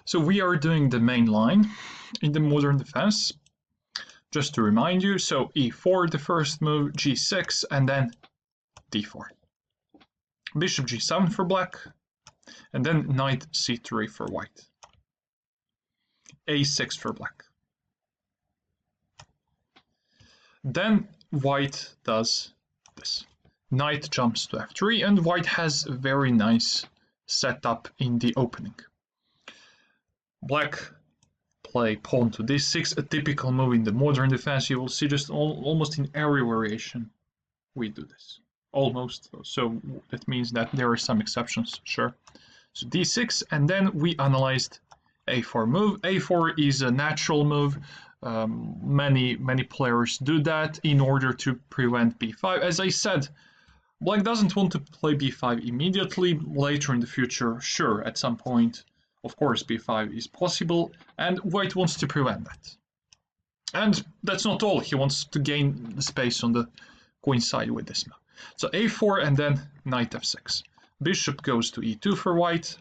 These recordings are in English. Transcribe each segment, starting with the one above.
So we are doing the main line in the modern defense. Just to remind you, so e4 the first move, g6, and then d4. Bishop g7 for black, and then knight c3 for white. a6 for black. Then white does this. Knight jumps to f3, and white has a very nice setup in the opening. Black play pawn to d6, a typical move in the modern defense. You will see just almost in every variation we do this. Almost, so that means that there are some exceptions, sure. So d6, and then we analyzed a4 move. a4 is a natural move. Many players do that in order to prevent b5. As I said, black doesn't want to play b5 immediately. Later in the future, sure, at some point, of course, b5 is possible, and white wants to prevent that. And that's not all. He wants to gain the space on the queen side with this move. So a4 and then knight f6. Bishop goes to e2 for white,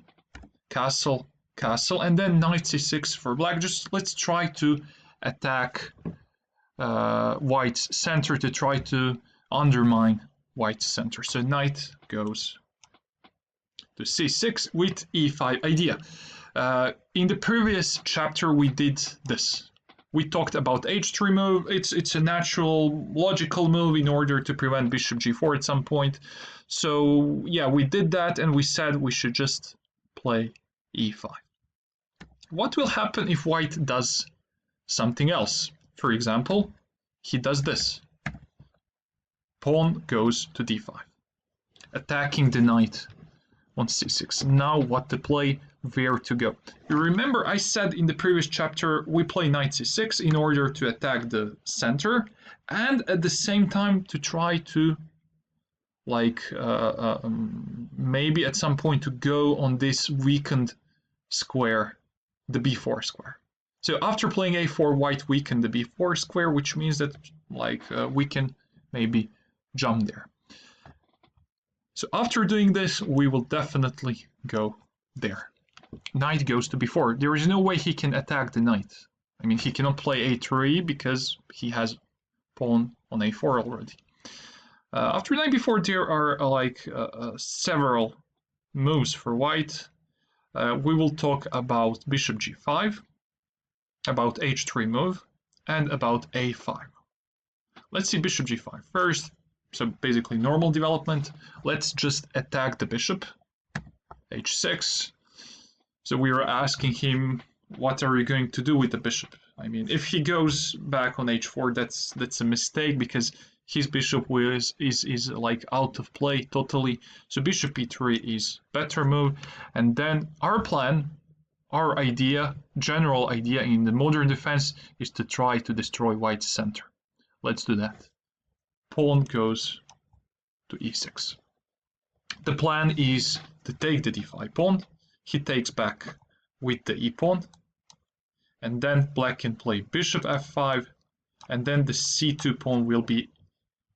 castle, castle, and then knight c6 for black. Just let's try to attack white's center, to try to undermine white's center. So knight goes to c6 with e5 idea. In the previous chapter we did this. We talked about h3 move. It's a natural, logical move in order to prevent bishop g4 at some point. So yeah, we did that, and we said we should just play e5. What will happen if white does something else? For example, he does this. Pawn goes to d5, attacking the knight on c6. Now what to play, where to go. You remember I said in the previous chapter we play knight c6 in order to attack the center, and at the same time to try to maybe at some point to go on this weakened square, the b4 square. So after playing a4, white weakened the b4 square, which means that we can maybe jump there. So after doing this, we will definitely go there. Knight goes to b4. There is no way he can attack the knight. I mean, he cannot play a3 because he has pawn on a4 already. After knight b4, there are several moves for white. We will talk about bishop g5, about h3 move, and about a5. Let's see bishop g5 first. So basically normal development. Let's just attack the bishop. h6. So we are asking him, what are you going to do with the bishop? I mean, if he goes back on h4, that's a mistake, because his bishop is like out of play totally. So bishop e3 is better move. And then our plan, our idea, general idea in the modern defense is to try to destroy white's center. Let's do that. Pawn goes to e6. The plan is to take the d5 pawn. He takes back with the e pawn, and then black can play bishop f5, and then the c2 pawn will be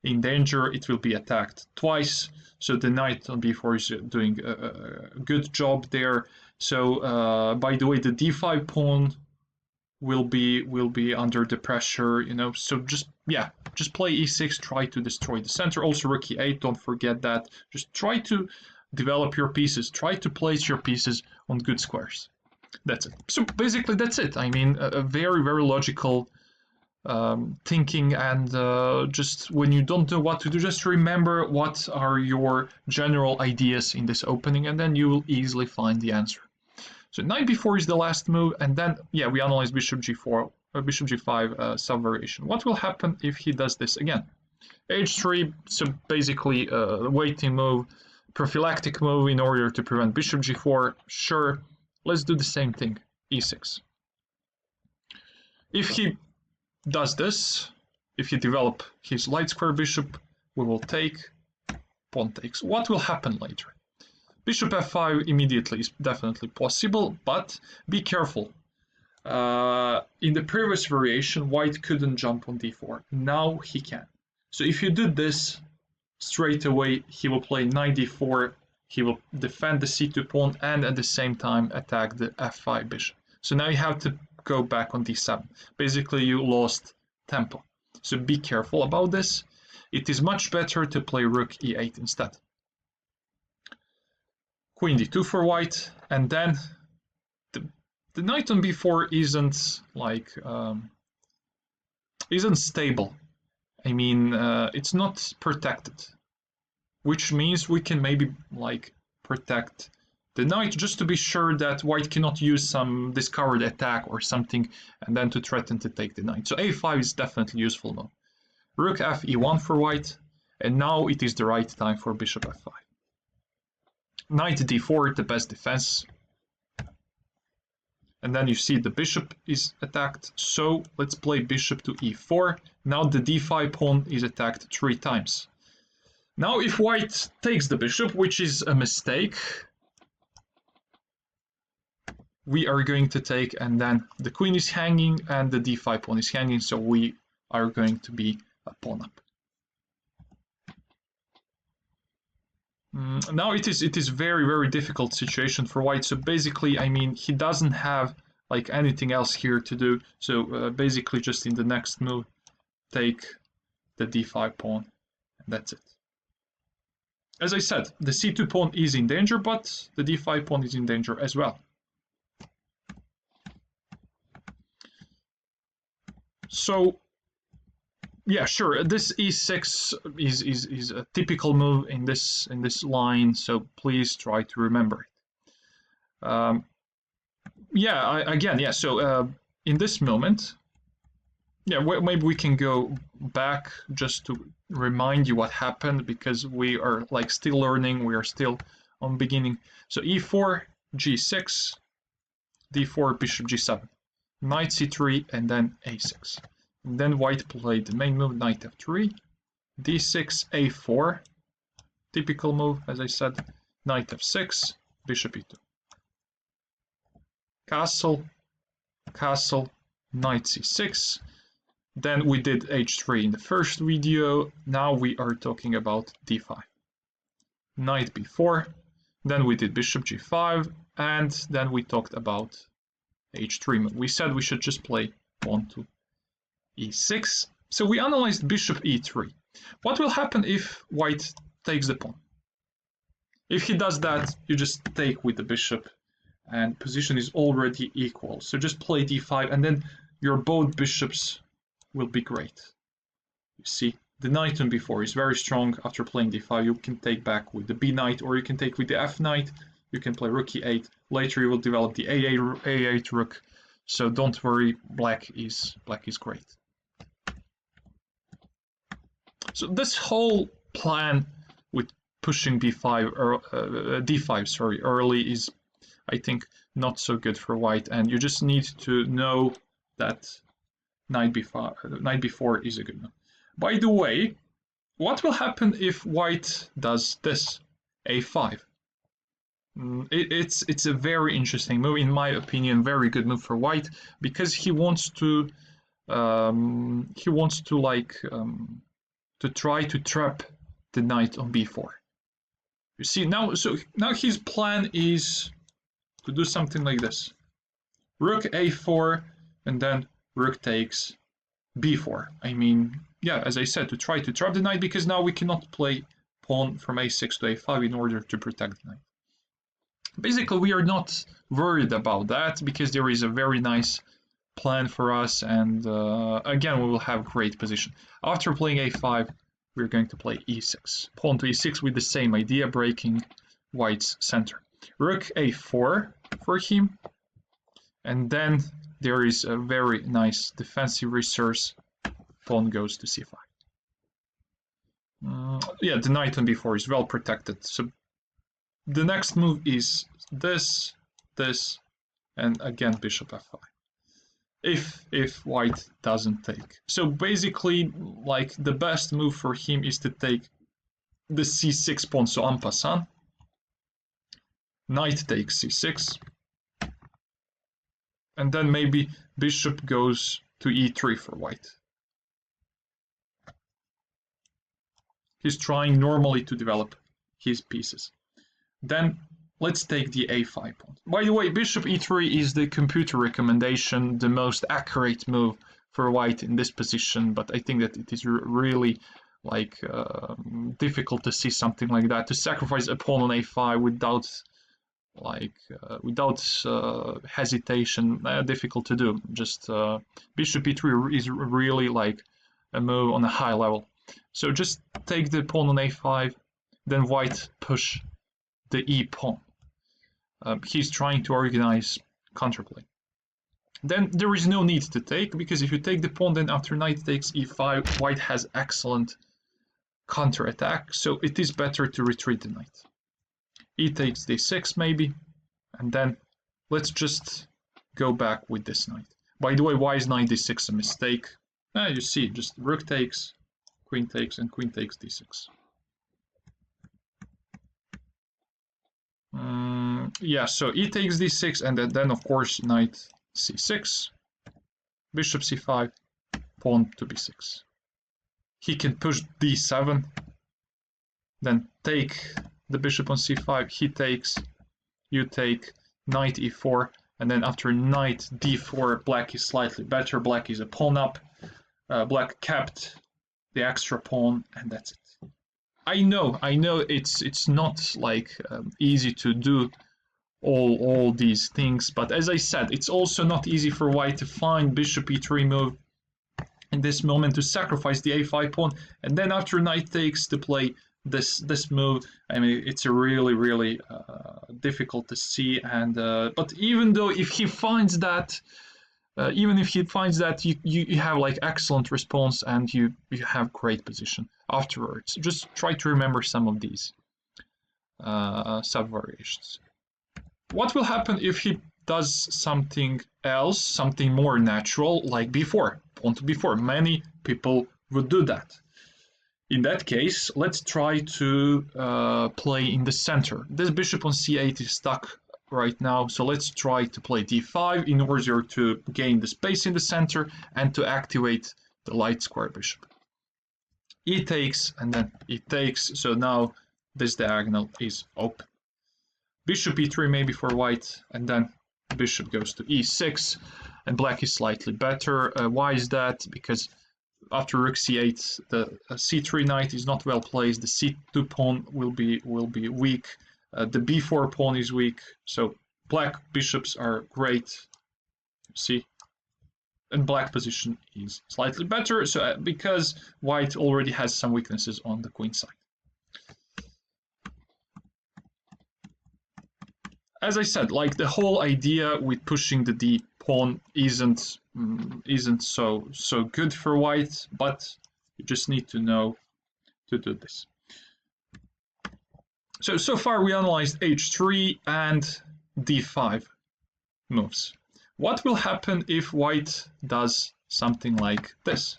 in danger. It will be attacked twice. So the knight on b4 is doing a good job there. So by the way, the d5 pawn will be under the pressure, so just play e6, try to destroy the center. Also rook e8, don't forget that. Just try to develop your pieces, try to place your pieces on good squares. That's it. So basically that's it. I mean, a very logical thinking, and just when you don't know what to do, just remember what are your general ideas in this opening, and then you will easily find the answer. So knight b4 is the last move, and then we analyze bishop g4, bishop g5 sub-variation. What will happen if he does this again? h3, so basically a waiting move, prophylactic move in order to prevent bishop g4. Sure, let's do the same thing, e6. If he does this, if he develop his light square bishop, we will take, pawn takes. What will happen later? Bishop f5 immediately is definitely possible, but be careful. In the previous variation, white couldn't jump on d4. Now he can. So if you do this, straight away he will play knight d4 he will defend the c2 pawn and at the same time attack the f5 bishop. So now you have to go back on d7. Basically, you lost tempo. So be careful about this. It is much better to play rook e8 instead. Queen d2 for white, and then the knight on b4 isn't like isn't stable. I mean, it's not protected, which means we can maybe like protect the knight just to be sure that white cannot use some discovered attack or something and then to threaten to take the knight. So a5 is definitely useful now. Rook f e1 for white, and now it is the right time for bishop f5. Knight d4, the best defense. And then you see the bishop is attacked, so let's play bishop to e4. Now the d5 pawn is attacked 3 times. Now if white takes the bishop, which is a mistake, we are going to take, and then the queen is hanging and the d5 pawn is hanging, so we are going to be a pawn up. Now it is very difficult situation for white. So basically, I mean, he doesn't have like anything else here to do. So basically, just in the next move, take the d5 pawn, and that's it. As I said, the c2 pawn is in danger, but the d5 pawn is in danger as well. So yeah, sure. This e6 is a typical move in this line, so please try to remember it. Yeah, So in this moment, yeah, maybe we can go back just to remind you what happened, because we are like still learning. We are still on beginning. So e4, g6, d4, bishop g7, knight c3, and then a6. And then white played the main move, knight f3, d6, a4, typical move, as I said, knight f6, bishop e2. Castle, castle, knight c6. Then we did h3 in the first video. Now we are talking about d5. Knight b4. Then we did bishop g5, and then we talked about h3. We said we should just play pawn to e6. So we analyzed bishop e3. What will happen if white takes the pawn? If he does that, you just take with the bishop, and position is already equal. So just play d5, and then your both bishops will be great. You see, the knight on b4 is very strong. After playing d5, you can take back with the b knight, or you can take with the f knight. You can play rook e8. Later you will develop the a8 rook. So don't worry, black is great. So this whole plan with pushing b5 or d5 early is, I think, not so good for white, and you just need to know that knight b4 is a good move. By the way, what will happen if white does this, a5? It's a very interesting move, in my opinion, very good move for white, because he wants to to try to trap the knight on b4. You see, now his plan is to do something like this. Rook a4, and then rook takes b4. I mean, yeah, as I said, to try to trap the knight, because now we cannot play pawn from a6 to a5 in order to protect the knight. Basically, we are not worried about that, because there is a very nice plan for us, and again, we will have great position. After playing a5, we're going to play e6. Pawn to e6 with the same idea, breaking white's center. Rook a4 for him, and then there is a very nice defensive resource. Pawn goes to c5. Yeah, the knight on b4 is well protected. So the next move is this, and again bishop f5. If white doesn't take. So basically, like, the best move for him is to take the c6 pawn, so en passant. Knight takes c6. And then maybe bishop goes to e3 for white. He's trying normally to develop his pieces. Then let's take the a5 pawn. By the way, bishop e3 is the computer recommendation, the most accurate move for white in this position, but I think that it is really like difficult to see something like that, to sacrifice a pawn on a5 without hesitation. Difficult to do. Just bishop e3 is really like a move on a high level. So just take the pawn on a5, then white push the e pawn. He's trying to organize counterplay. Then there is no need to take, because if you take the pawn, then after knight takes e5, white has excellent counterattack, so it is better to retreat the knight. E takes d6 maybe, and then let's just go back with this knight. By the way, why is knight d6 a mistake? You see, just rook takes, and queen takes d6. Yeah, so e takes d6, and then of course knight c6, bishop c5, pawn to b6. He can push d7, then take the bishop on c5, he takes, you take, knight e4, and then after knight d4, black is slightly better, black is a pawn up, black kept the extra pawn, and that's it. I know it's not like easy to do all these things, but as I said, it's also not easy for white to find bishop e3 move in this moment to sacrifice the a5 pawn, and then after knight takes to play this move. I mean, it's a really difficult to see, and but even though if he finds that, you have like excellent response and you have great position afterwards. Just try to remember some of these sub variations. What will happen if he does something else, something more natural, like b4, pawn to b4? Many people would do that. In that case, let's try to play in the center. This bishop on c8 is stuck right now, so let's try to play d5 in order to gain the space in the center and to activate the light square bishop. E takes, and then e takes, so now this diagonal is open. Bishop e3 maybe for white, and then bishop goes to e6, and black is slightly better. Why is that? Because after rook c8, the c3 knight is not well placed. The c2 pawn will be weak. The b4 pawn is weak. So black bishops are great. See, and black position is slightly better. So because white already has some weaknesses on the queen side. As I said, like the whole idea with pushing the d pawn isn't so good for white, but you just need to know to do this. So far we analyzed h3 and d5 moves. What will happen if white does something like this?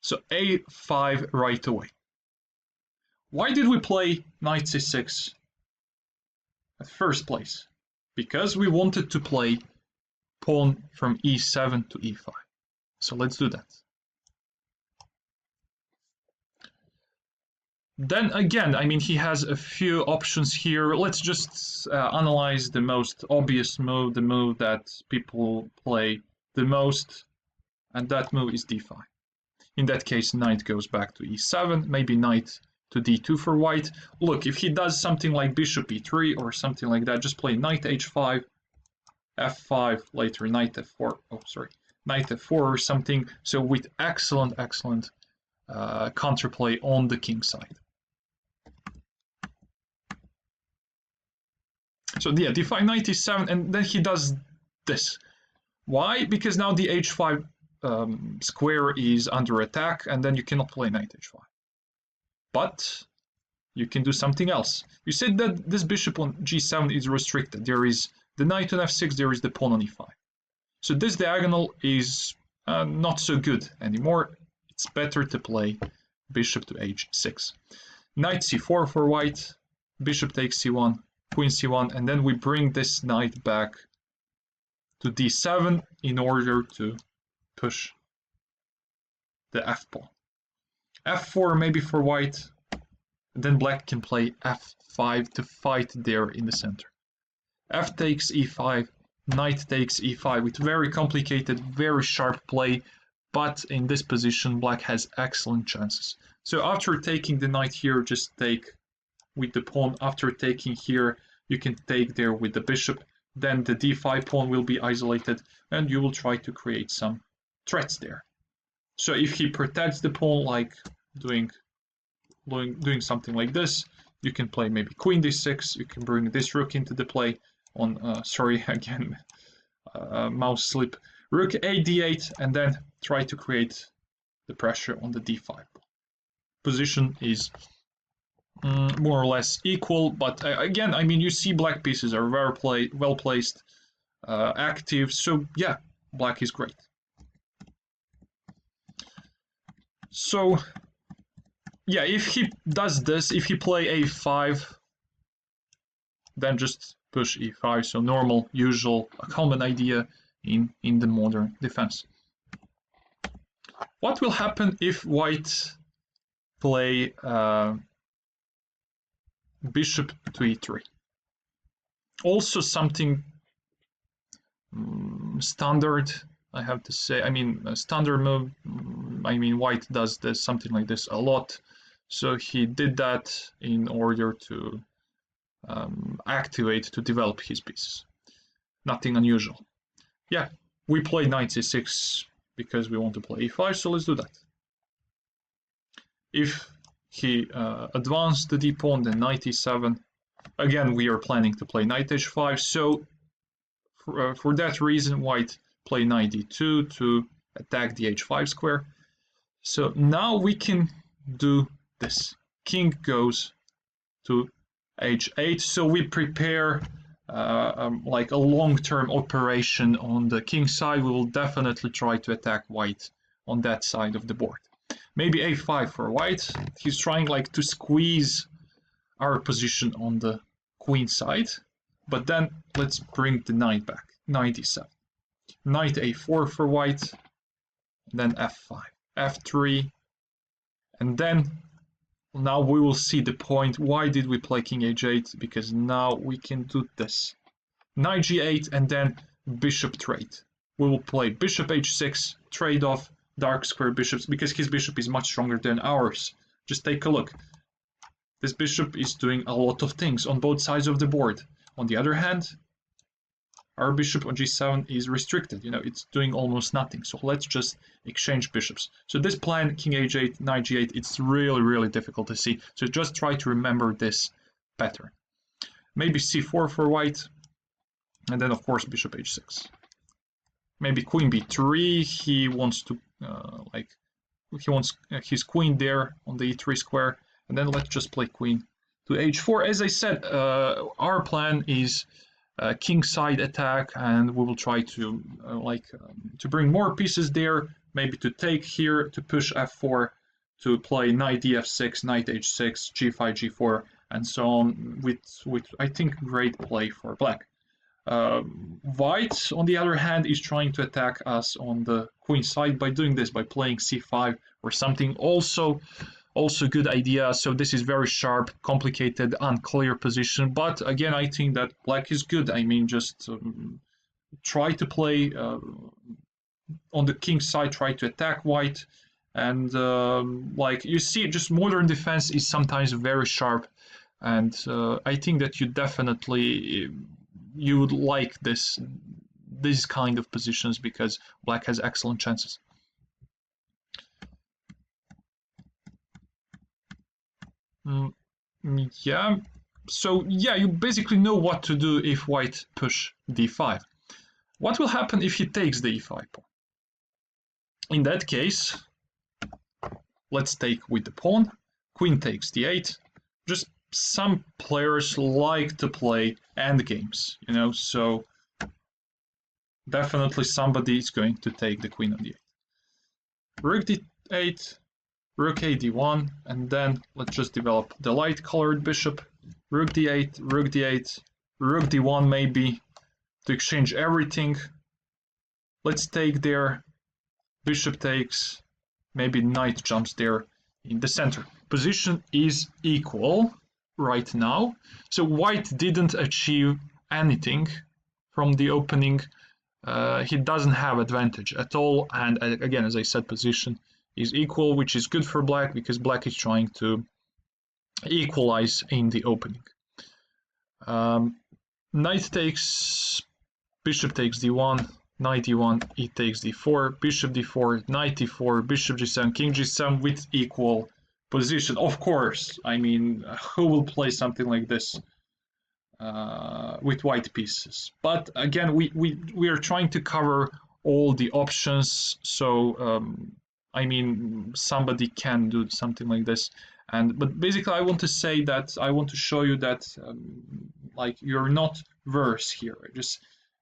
So a5 right away. Why did we play knight c6 at first place? Because we wanted to play pawn from e7 to e5. So let's do that. Then again, I mean, he has a few options here. Let's just analyze the most obvious move, the move that people play the most, and that move is d5. In that case, knight goes back to e7, maybe knight to d2 for white. Look, if he does something like bishop e3 or something like that, just play knight h5, f5, later knight f4, knight f4 or something. So with excellent counterplay on the king side. So yeah, d5, knight e7, and then he does this. Why? Because now the h5 square is under attack, and then you cannot play knight h5. But you can do something else. You said that this bishop on g7 is restricted. There is the knight on f6, there is the pawn on e5. So this diagonal is not so good anymore. It's better to play bishop to h6. Knight c4 for white, bishop takes c1, queen c1, and then we bring this knight back to d7 in order to push the f pawn. f4 maybe for white, And then black can play f5 to fight there in the center. F takes e5, knight takes e5 with very complicated, very sharp play, but in this position black has excellent chances. So after taking the knight here, just take with the pawn. After taking here, you can take there with the bishop. Then the d5 pawn will be isolated, and you will try to create some threats there. So if he protects the pawn, like doing something like this, you can play maybe queen d6. You can bring this rook into the play on, mouse slip. Rook a d8, and then try to create the pressure on the d5. Position is more or less equal, but again, I mean, you see black pieces are very well placed, active, so yeah, black is great. So yeah, if he does this, if he play a5, then just push e5, so normal, usual, a common idea in the modern defense. What will happen if white play bishop to e3? Also something standard, I have to say. I mean, a standard move. I mean, white does this, something like this a lot. So he did that in order to activate, to develop his pieces. Nothing unusual. Yeah, we play knight c6 because we want to play e5, so let's do that. If he advanced the d-pawn, then knight e7. Again, we are planning to play knight h5, so for that reason, white play knight d2 to attack the h5 square. So now we can do this. King goes to h8, so we prepare like a long-term operation on the king side. We will definitely try to attack white on that side of the board. Maybe a5 for white. He's trying like to squeeze our position on the queen side, but then let's bring the knight back. Knight e7. Knight a4 for white, then f5, f3, and then now we will see the point. Why did we play king h8? Because now we can do this. Knight g8 and then bishop trade. We will play bishop h6, trade off dark square bishops, because his bishop is much stronger than ours. Just take a look. This bishop is doing a lot of things on both sides of the board. On the other hand, our bishop on g7 is restricted. You know, it's doing almost nothing. So let's just exchange bishops. So this plan, king h8, knight g8, it's really, really difficult to see. So just try to remember this pattern. Maybe c4 for white, and then of course bishop h6. Maybe queen b3. He wants to he wants his queen there on the e3 square, and then let's just play queen to h4. As I said, our plan is king side attack, and we will try to to bring more pieces there, maybe to take here, to push f4, to play knight df6, knight h6, g5, g4, and so on, with I think great play for black. White, on the other hand, is trying to attack us on the queen side by doing this, by playing c5 or something. Also good idea. So this is very sharp, complicated, unclear position. But again, I think that black is good. I mean, just try to play on the king side, try to attack white. And like you see, just modern defense is sometimes very sharp. And I think that you would like this kind of positions, because black has excellent chances. Yeah, so yeah, you basically know what to do if white push d5. What will happen if he takes the e5 pawn? In that case, let's take with the pawn. Queen takes d8. Just some players like to play endgames, you know, so definitely somebody is going to take the queen on d8. Rook d8, rook a d1, and then let's just develop the light colored bishop. Rook d8, rook d8, rook d1 maybe, to exchange everything. Let's take there, bishop takes, maybe knight jumps there in the center. position is equal right now. So white didn't achieve anything from the opening. He doesn't have advantage at all. And again, as I said, position is equal, which is good for black because black is trying to equalize in the opening. Knight takes, bishop takes d1, knight d1, e takes d4, bishop d4, knight d4, bishop g7, king g7 with equal position. Of course, I mean, who will play something like this with white pieces? But again, we are trying to cover all the options, so I mean, somebody can do something like this. But basically, I want to say that I want to show you that like you're not worse here. Just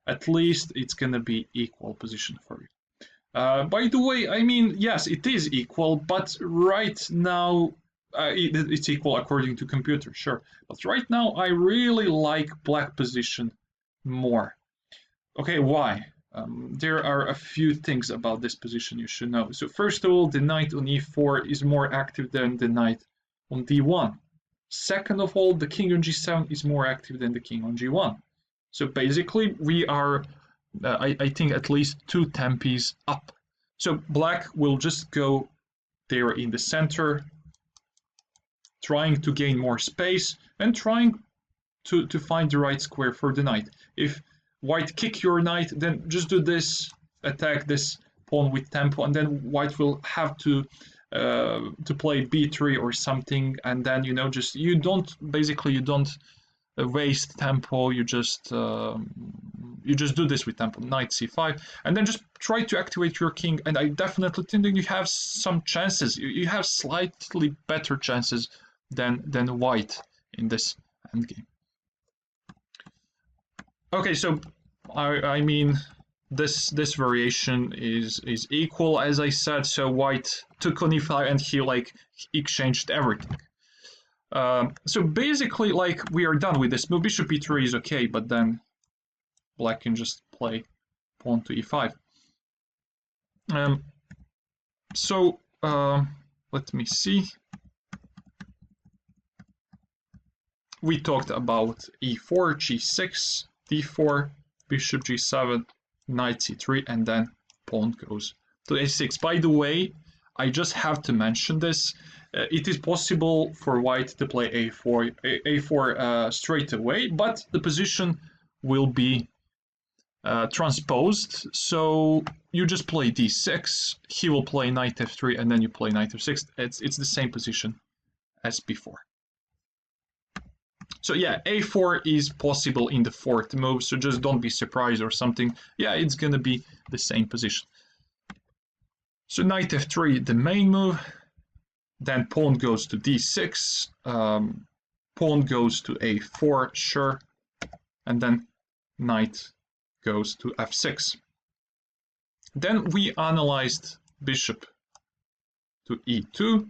at least it's gonna be equal position for you. By the way, I mean, yes, it is equal, but right now it's equal according to computer, sure. But right now, I really like black position more. Okay, why? There are a few things about this position you should know. So first of all, the knight on e4 is more active than the knight on d1. Second of all, the king on g7 is more active than the king on g1. So basically, we are, I think, at least 2 tempis up. So black will just go there in the center, trying to gain more space and trying to find the right square for the knight. If white kick your knight, then just do this, attack this pawn with tempo, and then white will have to play b3 or something, and then just you don't waste tempo. You just do this with tempo, knight c5, and then just try to activate your king. And I definitely think that you have some chances. You have slightly better chances than white in this endgame. Okay, so I mean this variation is equal, as I said. So white took on e5 and he exchanged everything. So basically, we are done with this move. Bishop e3 is okay, but then black can just play pawn to e5. So let me see. We talked about e4, g6, d4, bishop g7, knight c3, and then pawn goes to a6. By the way, I just have to mention this. It is possible for white to play a4 straight away, but the position will be transposed. So you just play d6, he will play knight f3, and then you play knight f6. It's the same position as before. So yeah, a4 is possible in the fourth move, so just don't be surprised or something. Yeah, it's gonna be the same position. So knight f3, the main move. Then pawn goes to d6, pawn goes to a4, sure, and then knight goes to f6. Then we analyzed bishop to e2,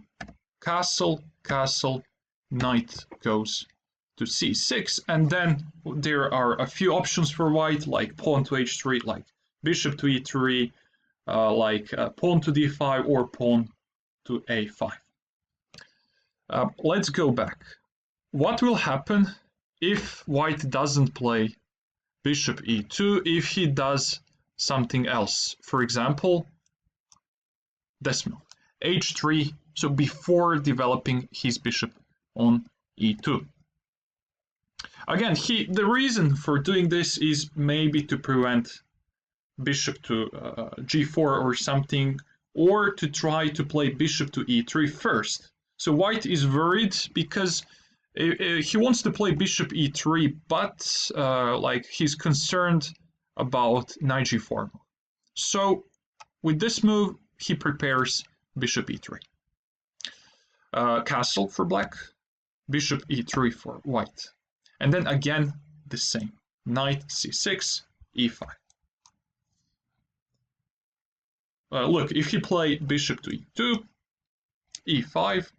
castle, castle, knight goes to c6, and then there are a few options for white, like pawn to h3, like bishop to e3, pawn to d5, or pawn to a5. Let's go back. What will happen if white doesn't play bishop e2, if he does something else? For example, this move, h3, so before developing his bishop on e2. Again, the reason for doing this is maybe to prevent bishop to g4 or something, or to try to play bishop to e3 first. So white is worried because he wants to play bishop e3, but he's concerned about knight g4. So with this move, he prepares bishop e3. Castle for black, bishop e3 for white. And then again, the same. Knight c6, e5. Look, if he played bishop to e2, e5,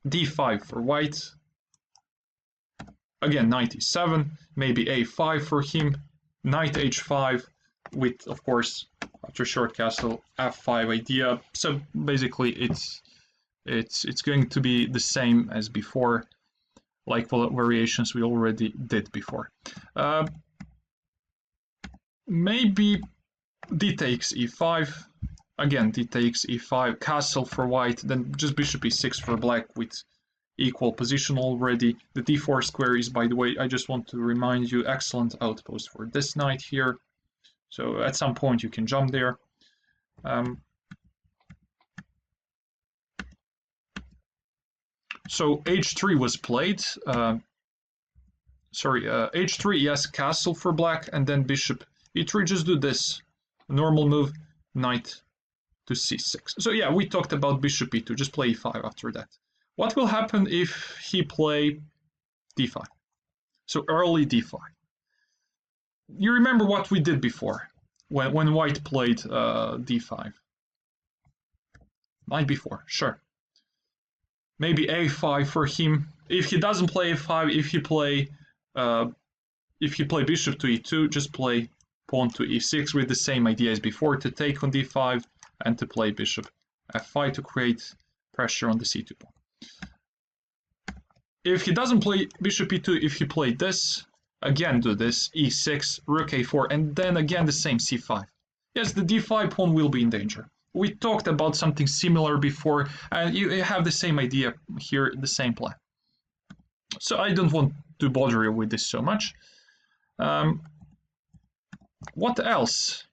d5 for white, again knight e7, maybe a5 for him, knight h5 with, of course, after short castle, f5 idea. So basically it's It's going to be the same as before, like variations we already did before. Maybe d takes e5. Again, d takes e5, castle for white, then just bishop e6 for black with equal position already. The d4 square is, by the way, I just want to remind you, excellent outpost for this knight here. So at some point you can jump there. So h3 was played. H3, yes, castle for black, and then bishop e3. Just do this normal move, knight to c6. So yeah, we talked about bishop e2. Just play e5 after that. What will happen if he play d5? So early d5. You remember what we did before when white played d5? Night before, sure. Maybe a5 for him. If he doesn't play a5, if he play bishop to e2, just play pawn to e6 with the same idea as before, to take on d5 and to play bishop f5 to create pressure on the c2 pawn. If he doesn't play bishop e2, if he played this, again do this, e6, rook a4, and then again the same, c5. Yes, the d5 pawn will be in danger. We talked about something similar before, and you have the same idea here, the same plan. So I don't want to bother you with this so much. What else?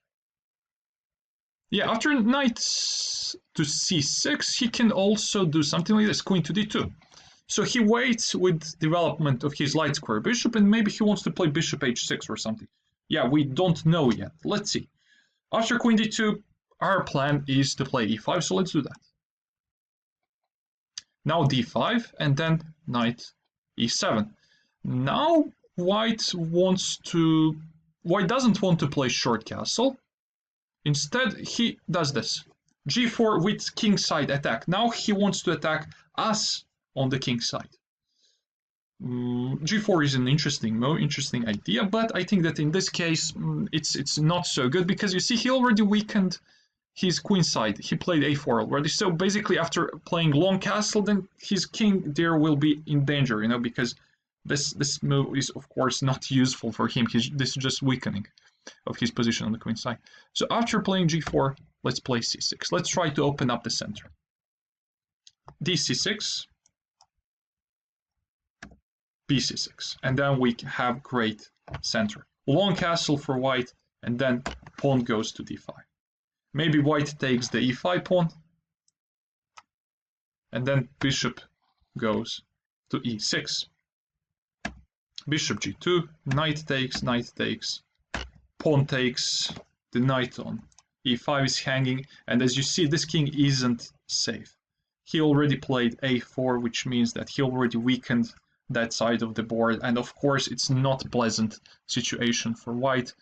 Yeah, after knight to c6, he can also do something like this, queen to d2. So he waits with development of his light square bishop, and maybe he wants to play bishop h6 or something. Yeah, we don't know yet. Let's see. After queen d2, our plan is to play e5, so let's do that. Now d5, and then knight e7. Now white doesn't want to play short castle. Instead, he does this. g4 with king side attack. Now he wants to attack us on the king side. g4 is an interesting idea, but I think that in this case it's not so good, because you see he already weakened his queen side. He played a4 already, so basically after playing long castle, then his king there will be in danger, because this move is of course not useful for him. This is just weakening of his position on the queen side. So after playing g4, let's play c6. Let's try to open up the center. dc6, bc6, and then we have great center. Long castle for white, and then pawn goes to d5. Maybe white takes the e5 pawn, and then bishop goes to e6. Bishop g2, knight takes, pawn takes, the knight on e5 is hanging, and as you see, this king isn't safe. He already played a4, which means that he already weakened that side of the board, and of course it's not a pleasant situation for white.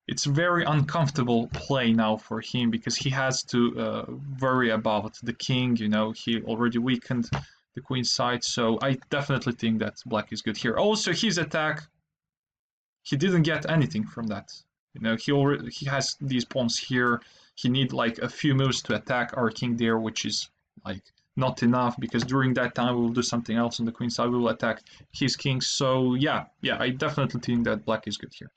It's very uncomfortable play now for him, because he has to worry about the king. He already weakened the queen side, so I definitely think that black is good here. Also, his attack, he didn't get anything from that. He has these pawns here. He need like a few moves to attack our king there, which is like not enough, because during that time we will do something else on the queen side. We will attack his king. So yeah, I definitely think that black is good here.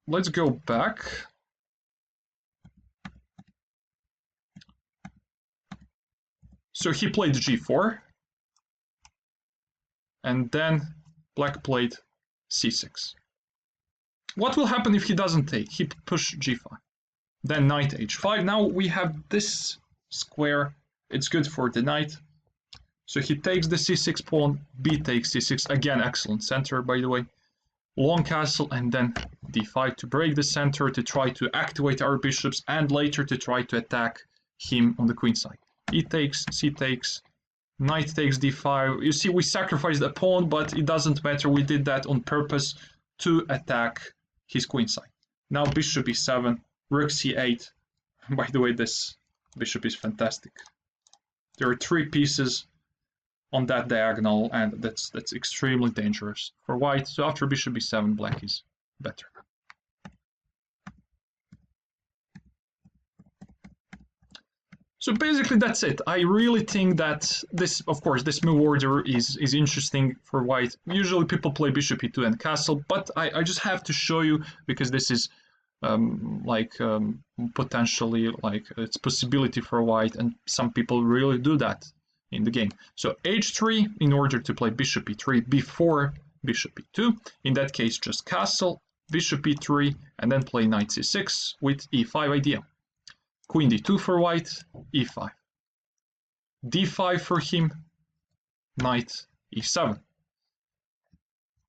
Let's go back. So he played g4, and then black played c6. What will happen if he doesn't take? He push g5. Then knight h5. Now we have this square. It's good for the knight. So he takes the c6 pawn, b takes c6. Again, excellent center, by the way. Long castle, and then d5 to break the center, to try to activate our bishops, and later to try to attack him on the queen side. E takes, c takes, knight takes d5. You see, we sacrificed a pawn, but it doesn't matter. We did that on purpose to attack his queen side. Now bishop e7, rook c8. By the way, this bishop is fantastic. There are 3 pieces on that diagonal, and that's extremely dangerous for white. So after bishop e7, black is better. So basically that's it. I really think that this, of course, this move order is interesting for white. Usually people play bishop e2 and castle, but I just have to show you because this is potentially like it's possibility for white, and some people really do that in the game. So h3 in order to play bishop e3 before bishop e2. In that case, just castle, bishop e3, and then play knight c6 with e5 idea. Queen d2 for white, e5. d5 for him, knight e7.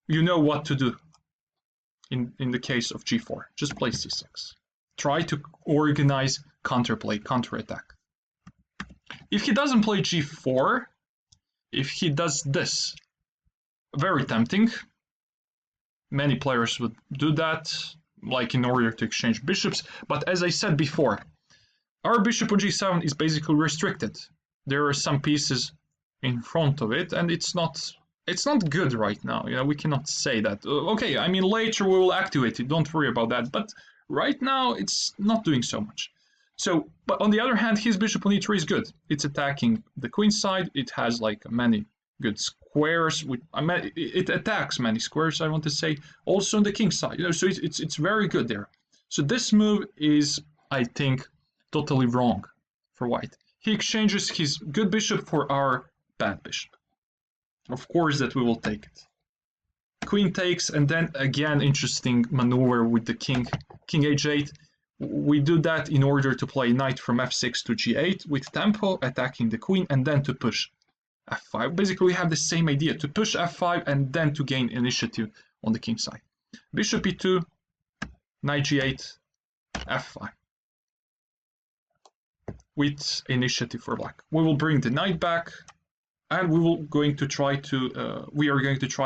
You know what to do in the case of g4. Just play c6. Try to organize counterplay, counterattack. If he doesn't play g4, if he does this, very tempting. Many players would do that, like in order to exchange bishops. But as I said before, our bishop on g7 is basically restricted. There are some pieces in front of it, and it's not good right now. You know, we cannot say that. Okay, I mean later we will activate it. Don't worry about that. But right now it's not doing so much. So, but on the other hand, his bishop on e3 is good. It's attacking the queen side. It has like many good squares. It attacks many squares, I want to say. Also on the king side. You know, so it's very good there. So this move is, I think, totally wrong for white. He exchanges his good bishop for our bad bishop. Of course that we will take it. Queen takes, and then again interesting maneuver with the king h8. We do that in order to play knight from f6 to g8 with tempo, attacking the queen, and then to push f5. Basically we have the same idea, to push f5 and then to gain initiative on the king side. Bishop e2, knight g8, f5. With initiative for black. We will bring the knight back, and we are going to try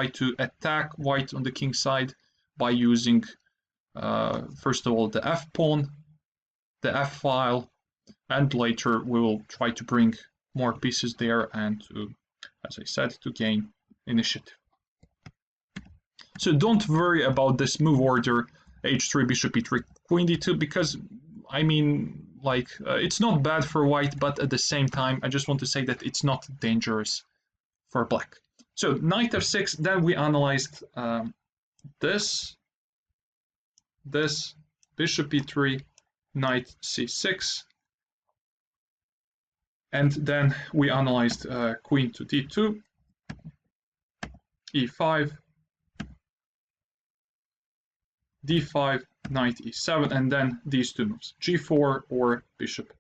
to attack white on the king side by using first of all the f pawn, the f file, and later we will try to bring more pieces there and to, as I said, to gain initiative. So don't worry about this move order h3 bishop e3 queen d2, because I mean, like, it's not bad for white, but at the same time, I just want to say that it's not dangerous for black. So knight f6, then we analyzed this, bishop e3, knight c6, and then we analyzed queen to d2, e5, d5, knight e7, and then these two moves, g4 or bishop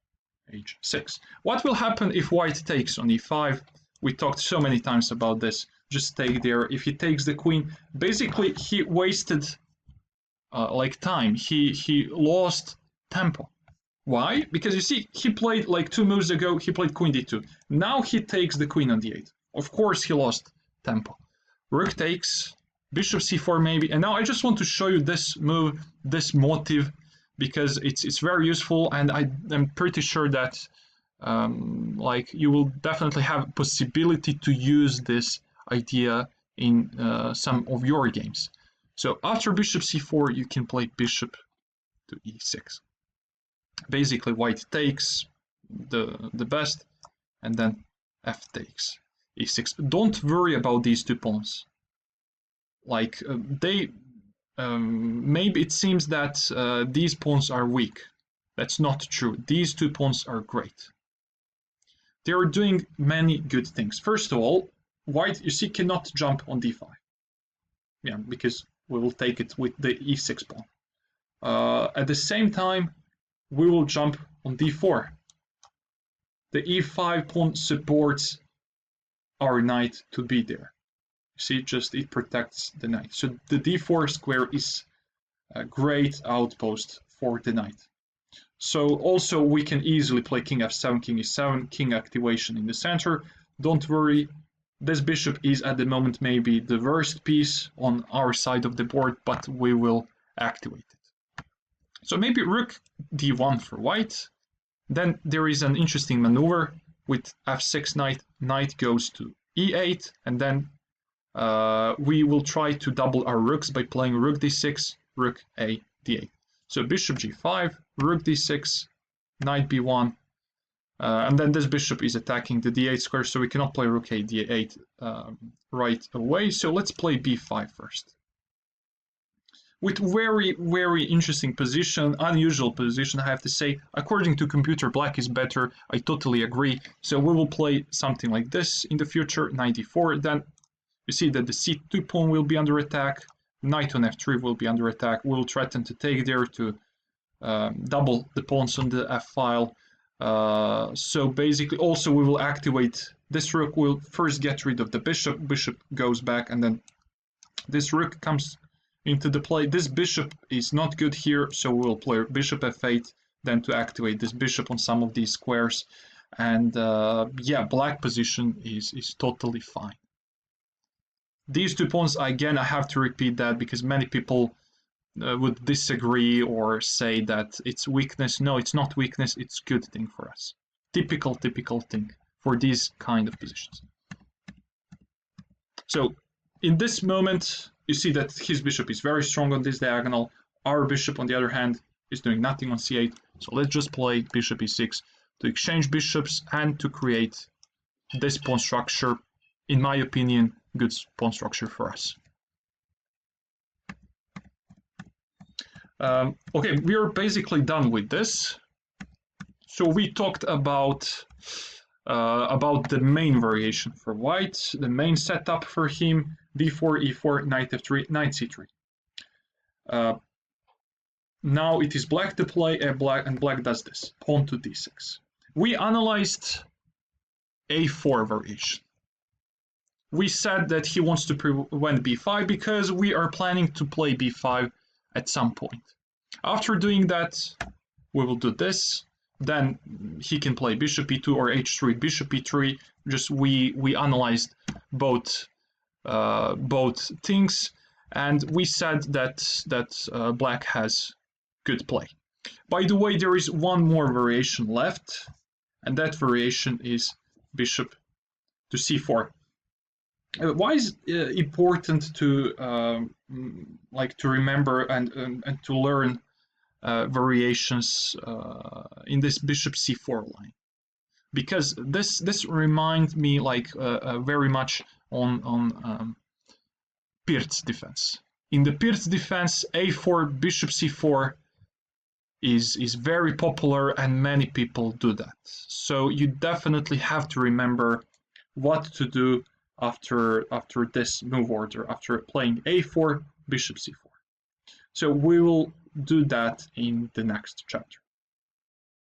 h6. What will happen if white takes on e5? We talked so many times about this. Just take there. If he takes the queen, basically he wasted like time. He lost tempo. Why? Because you see, he played like 2 moves ago, he played queen d2. Now he takes the queen on d8. Of course he lost tempo. Rook takes, bishop c4 maybe, and now I just want to show you this move, this motive, because it's very useful, and I'm pretty sure that like you will definitely have possibility to use this idea in some of your games. So after bishop c4 you can play bishop to e6. Basically white takes the best, and then f takes e6. Don't worry about these two pawns. Like maybe it seems that these pawns are weak. That's not true. These two pawns are great. They are doing many good things. First of all, white, you see, cannot jump on d5. Yeah, because we will take it with the e6 pawn. At the same time, we will jump on d4. The e5 pawn supports our knight to be there. See, just it protects the knight. So the d4 square is a great outpost for the knight. So also we can easily play king f7, king e7, king activation in the center. Don't worry, this bishop is at the moment maybe the worst piece on our side of the board, but we will activate it. So maybe rook d1 for white. Then there is an interesting maneuver with f6 knight. Knight goes to e8, and then we will try to double our rooks by playing rook d6, rook a d8. So bishop g5, rook d6, knight b1, And then this bishop is attacking the d8 square, so we cannot play rook a d8 right away. So let's play b5 first. With very interesting position, unusual position, I have to say. According to computer, black is better. I totally agree. So we will play something like this in the future, knight d4. Then you see that the c2 pawn will be under attack. Knight on f3 will be under attack. We'll threaten to take there to double the pawns on the f file. So basically, also we will activate this rook. We'll first get rid of the bishop. Bishop goes back, and then this rook comes into the play. This bishop is not good here, so we'll play bishop f8, then to activate this bishop on some of these squares. And yeah, black position is totally fine. These two pawns, again, I have to repeat that because many people would disagree or say that it's weakness. No, it's not weakness, it's good thing for us. Typical thing for these kind of positions. So in this moment, you see that his bishop is very strong on this diagonal. Our bishop, on the other hand, is doing nothing on c8. So let's just play bishop e6 to exchange bishops and to create this pawn structure. In my opinion, good pawn structure for us. Okay, we are basically done with this. So we talked about the main variation for white, the main setup for him: d4, e4, knight f3, knight c3. Now it is black to play, and black does this: pawn to d6. We analyzed a4 variation. We said that he wants to prevent b5 because we are planning to play b5 at some point. After doing that, we will do this. Then he can play bishop e2 or h3, bishop e3. Just we analyzed both things, and we said that black has good play. By the way, there is one more variation left, and that variation is bishop to c4. Why is it important to to remember and to learn variations in this bishop c4 line? Because this reminds me very much on Pirt's defense. In the Pirt's defense, a4 bishop c4 is very popular, and many people do that. So you definitely have to remember what to do after this move order, after playing a4 bishop c4. So we will do that in the next chapter.